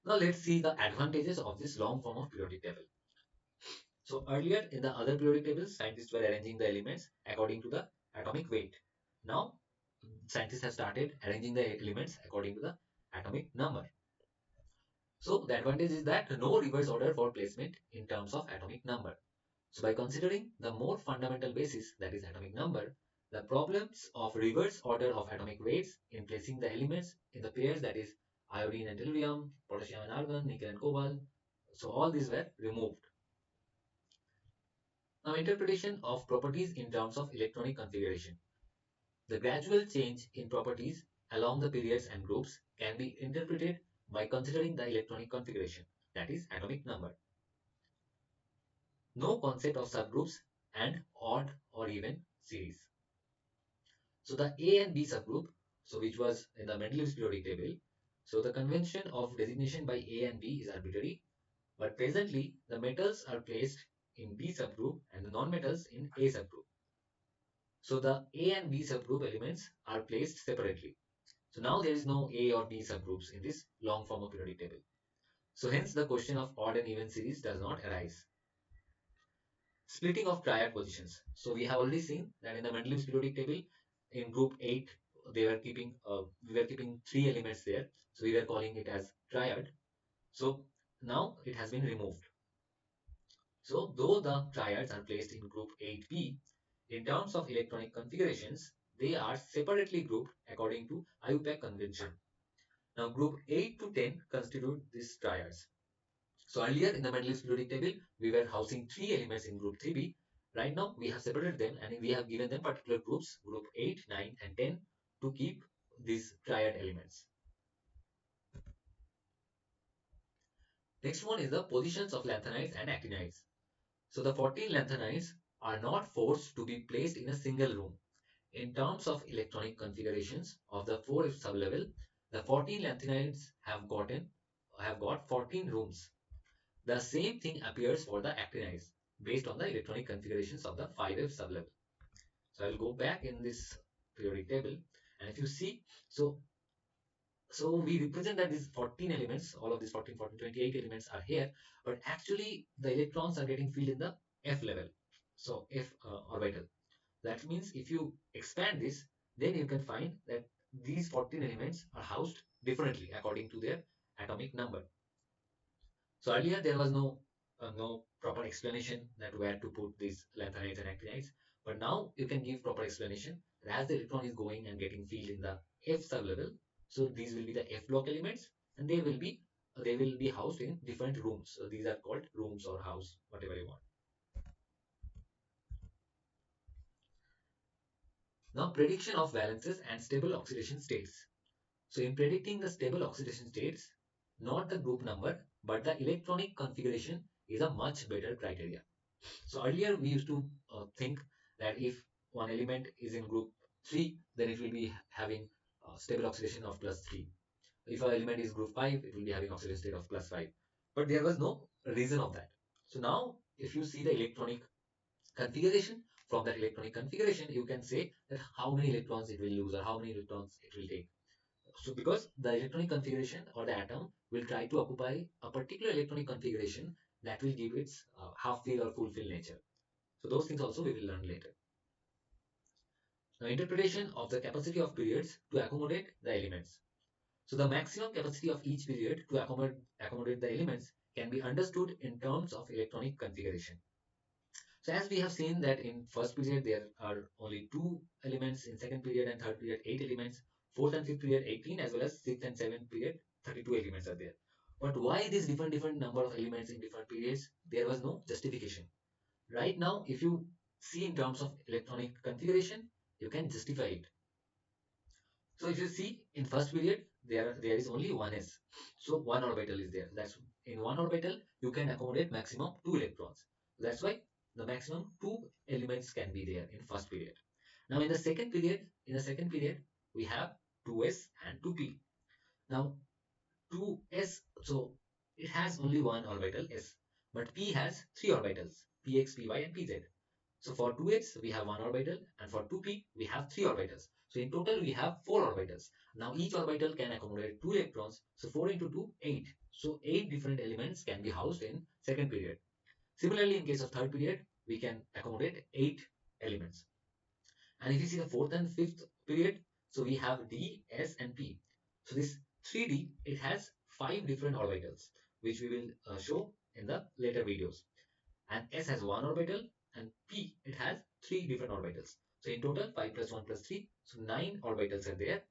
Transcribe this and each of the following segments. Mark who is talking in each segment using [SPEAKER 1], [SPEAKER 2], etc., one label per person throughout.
[SPEAKER 1] Now let's see the advantages of this long form of periodic table. So earlier in the other periodic tables, scientists were arranging the elements according to the atomic weight. Now scientists have started arranging the elements according to the atomic number. So the advantage is that no reverse order for placement in terms of atomic number. So by considering the more fundamental basis, that is atomic number, the problems of reverse order of atomic weights in placing the elements in the pairs, that is iodine and tellurium, potassium and argon, nickel and cobalt, so all these were removed. Now interpretation of properties in terms of electronic configuration. The gradual change in properties along the periods and groups can be interpreted by considering the electronic configuration, that is atomic number. No concept of subgroups and odd or even series. So the A and B subgroup, so which was in the Mendeleev's periodic table, so the convention of designation by A and B is arbitrary, but presently the metals are placed in B subgroup and the non-metals in A subgroup. So the A and B subgroup elements are placed separately. So now there is no A or B subgroups in this long form of periodic table. So hence the question of odd and even series does not arise. Splitting of triad positions. So we have already seen that in the Mendeleev's periodic table, in group 8, we were keeping three elements there. So we were calling it as triad. So now it has been removed. So though the triads are placed in group 8b, in terms of electronic configurations, they are separately grouped according to IUPAC convention. Now group 8 to 10 constitute these triads. So earlier in the Mendeleev's periodic table, we were housing three elements in group 3b. Right now, we have separated them and we have given them particular groups, group 8, 9, and 10, to keep these triad elements. Next one is the positions of lanthanides and actinides. So the 14 lanthanides are not forced to be placed in a single room. In terms of electronic configurations of the 4F sublevel, the 14 lanthanides have got 14 rooms. The same thing appears for the actinides based on the electronic configurations of the 5F sublevel. So I will go back in this periodic table, and if you see, so we represent that these 14 elements, all of these 14, 14, 28 elements are here, but actually the electrons are getting filled in the F level, so F orbital. That means if you expand this, then you can find that these 14 elements are housed differently according to their atomic number. So earlier there was no proper explanation that where to put these lanthanides and actinides, but now you can give proper explanation that as the electron is going and getting filled in the F sublevel, so these will be the F block elements, and they will be housed in different rooms. So these are called rooms or house, whatever you want. Now prediction of valences and stable oxidation states. So in predicting the stable oxidation states, not the group number, but the electronic configuration is a much better criteria. So earlier we used to think that if one element is in group 3, then it will be having stable oxidation of +3. If an element is group 5, it will be having oxidation state of +5. But there was no reason of that. So now if you see the electronic configuration, from that electronic configuration, you can say that how many electrons it will lose or how many electrons it will take. So because the electronic configuration or the atom will try to occupy a particular electronic configuration that will give its half fill or full fill nature. So those things also we will learn later. Now interpretation of the capacity of periods to accommodate the elements. So the maximum capacity of each period to accommodate the elements can be understood in terms of electronic configuration. So as we have seen that in first period there are only 2 elements, in second period and third period 8 elements, fourth and fifth period 18, as well as sixth and seventh period 32 elements are there. But why this different number of elements in different periods? There was no justification. Right now, if you see in terms of electronic configuration, you can justify it. So if you see in first period, there is only one s. So one orbital is there. That's in one orbital you can accommodate maximum 2 electrons. That's why the maximum 2 elements can be there in first period. Now in the second period we have 2s and 2p. Now 2s, so it has only one orbital s, but p has three orbitals, px, py, and pz. So for 2s we have one orbital, and for 2p we have three orbitals. So in total, we have 4 orbitals. Now each orbital can accommodate 2 electrons. So 4 into 2, 8. So 8 different elements can be housed in second period. Similarly, in case of third period, we can accommodate 8 elements. And if you see the fourth and fifth period, so we have D, S, and P. So this 3D, it has 5 different orbitals, which we will show in the later videos. And S has 1 orbital, and P, it has 3 different orbitals. So in total, 5 plus 1 plus 3, so 9 orbitals are there.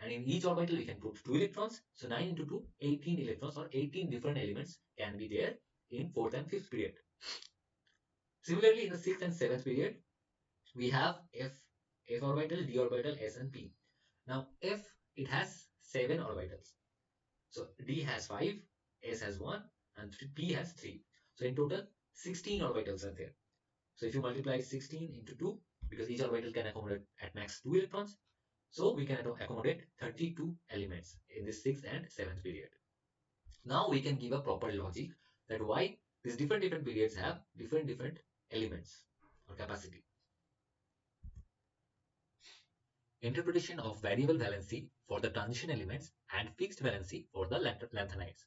[SPEAKER 1] And in each orbital, we can put 2 electrons. So 9 into 2, 18 electrons or 18 different elements can be there in fourth and fifth period. Similarly, in the sixth and seventh period, we have F orbital, D orbital, S and P. Now F, it has 7 orbitals. So D has 5, S has 1, and P has 3. So in total, 16 orbitals are there. So if you multiply 16 into 2, because each orbital can accommodate at max 2 electrons, so we can accommodate 32 elements in this 6th and 7th period. Now we can give a proper logic that why these different periods have different elements or capacity. Interpretation of variable valency for the transition elements and fixed valency for the lanthanides.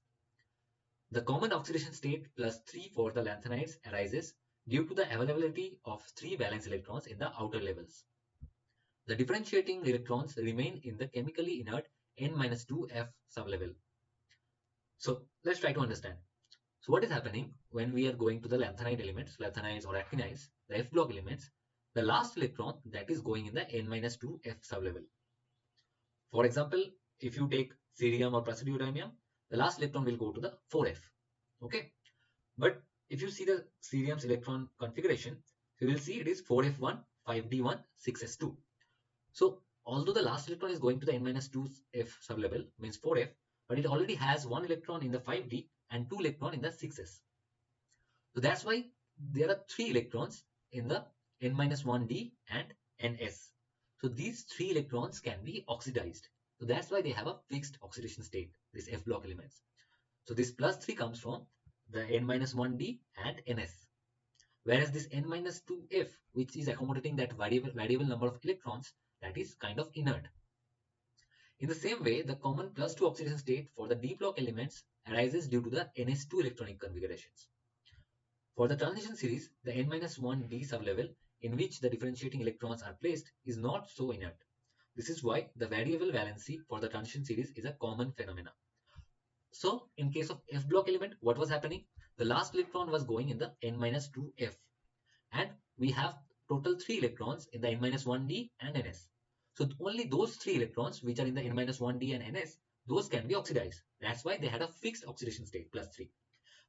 [SPEAKER 1] The common oxidation state plus 3 for the lanthanides arises due to the availability of 3 valence electrons in the outer levels. The differentiating electrons remain in the chemically inert N-2F sublevel. So let's try to understand. So what is happening when we are going to the lanthanide elements, lanthanides or actinides, the F block elements, the last electron that is going in the N-2F sublevel. For example, if you take cerium or praseodymium, the last electron will go to the 4F. Okay, but if you see the cerium's electron configuration, you will see it is 4F1, 5D1, 6S2. So although the last electron is going to the N-2F sublevel, means 4F, but it already has 1 electron in the 5D and 2 electron in the 6S. So that's why there are 3 electrons in the N-1D and NS. So these 3 electrons can be oxidized. So that's why they have a fixed oxidation state, these F block elements. So this plus 3 comes from the N-1D and NS. Whereas this N-2F, which is accommodating that variable number of electrons, that is kind of inert. In the same way, the common plus 2 oxidation state for the D block elements arises due to the NS2 electronic configurations. For the transition series, the N-1D sublevel in which the differentiating electrons are placed is not so inert. This is why the variable valency for the transition series is a common phenomena. So in case of F block element, what was happening? The last electron was going in the N-2F, and we have total 3 electrons in the N-1D and NS. So only those 3 electrons which are in the N-1D and NS, those can be oxidized. That's why they had a fixed oxidation state, plus 3.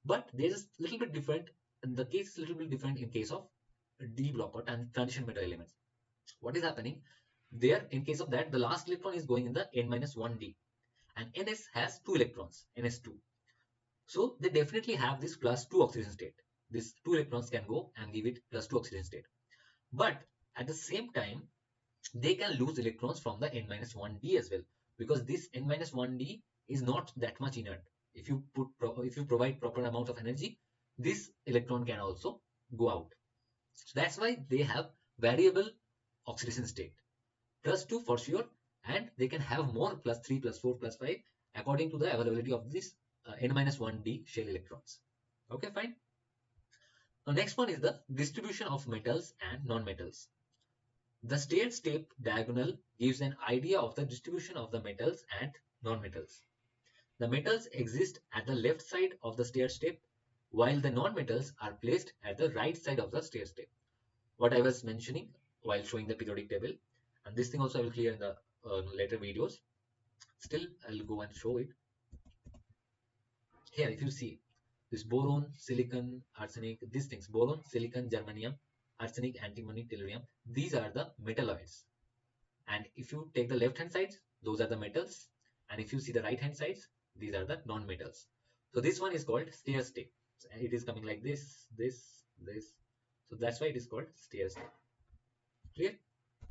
[SPEAKER 1] But there's a little bit different, and the case is a little bit different in case of D block or transition metal elements. What is happening? There, in case of that, the last electron is going in the N-1D, and NS has 2 electrons, NS2. So they definitely have this plus 2 oxidation state. These 2 electrons can go and give it plus 2 oxidation state. But at the same time, they can lose electrons from the N-1D as well, because this N-1D is not that much inert. If you provide proper amount of energy, this electron can also go out. So that's why they have variable oxidation state, plus 2 for sure, and they can have more, plus 3, plus 4, plus 5, according to the availability of this N-1D shell electrons. Okay, fine. Now next one is the distribution of metals and non-metals. The state diagonal gives an idea of the distribution of the metals and non-metals. The metals exist at the left side of the stair step, while the non-metals are placed at the right side of the stair step. What I was mentioning while showing the periodic table, and this thing also I will clear in the later videos. Still, I will go and show it. Here, if you see this boron, silicon, arsenic, these things, boron, silicon, germanium, arsenic, antimony, tellurium, these are the metalloids. And if you take the left hand sides, those are the metals. And if you see the right hand sides, these are the non-metals. So this one is called stair step. It is coming like this, this, this. So that's why it is called stair step. Clear?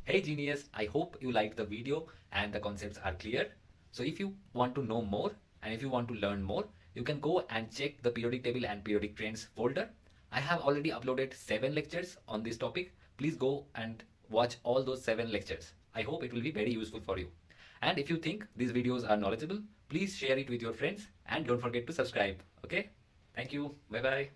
[SPEAKER 1] Hey genius, I hope you liked the video and the concepts are clear. So if you want to know more and if you want to learn more, you can go and check the periodic table and periodic trends folder. I have already uploaded 7 lectures on this topic. Please go and watch all those 7 lectures.
[SPEAKER 2] I hope it will be very useful for you. And if you think these videos are knowledgeable, please share it with your friends and don't forget to subscribe. Okay? Thank you. Bye bye.